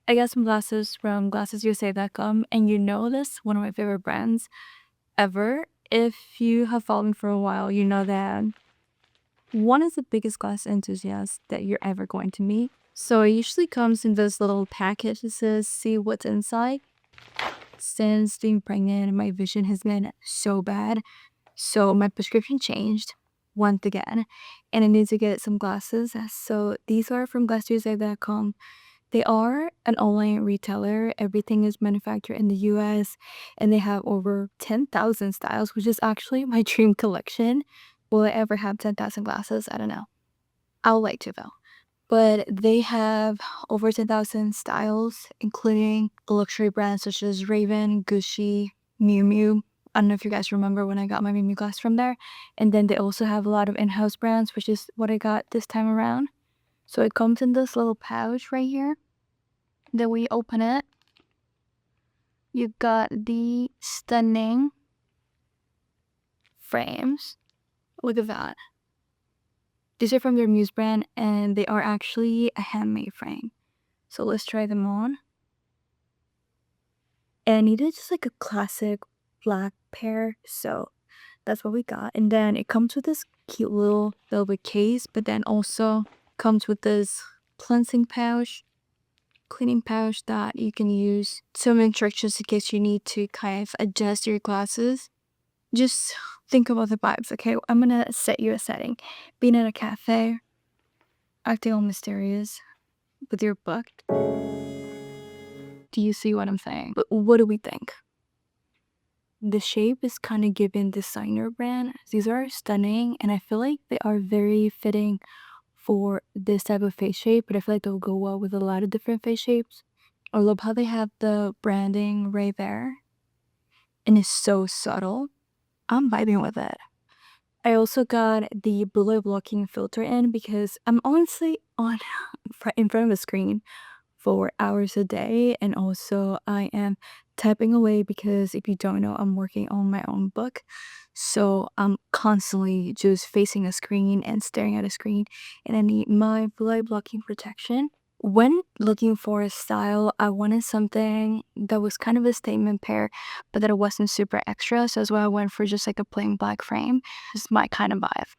I got some glasses from GlassesUSA.com, and you know this, one of my favorite brands ever. If you have followed me for a while, you know that one is the biggest glass enthusiast that you're ever going to meet. So it usually comes in this little package that says, see what's inside. Since being pregnant, my vision has been so bad. So my prescription changed once again, and I need to get some glasses. So these are from GlassesUSA.com. They are an online retailer. Everything is manufactured in the US, and they have over 10,000 styles, which is actually my dream collection. Will I ever have 10,000 glasses? I don't know. I would like to though. But they have over 10,000 styles, including luxury brands such as Raven, Gucci, Miu Miu. I don't know if you guys remember when I got my Miu Miu glass from there. And then they also have a lot of in-house brands, which is what I got this time around. So it comes in this little pouch right here. Then we open it. You got the stunning frames. Look at that. These are from their Muse brand, and they are actually a handmade frame. So let's try them on. And I needed just like a classic black pair, so that's what we got. And then it comes with this cute little velvet case, but then also comes with this cleansing pouch, cleaning pouch that you can use. Some instructions in case you need to kind of adjust your glasses. Just think about the vibes, okay? I'm gonna set you a setting. Being at a cafe, acting all mysterious with your book. Do you see what I'm saying? But what do we think? The shape is kind of given designer brand. These are stunning, and I feel like they are very fitting for this type of face shape, but I feel like they'll go well with a lot of different face shapes. I love how they have the branding right there, and it's so subtle. I'm vibing with it. I also got the blue light blocking filter in because I'm honestly on in front of a screen for hours a day, and also I am typing away because if you don't know, I'm working on my own book. So I'm constantly just facing a screen and staring at a screen, and I need my blue light blocking protection. When looking for a style, I wanted something that was kind of a statement pair, but that it wasn't super extra. So that's why I went for just like a plain black frame. Just my kind of vibe.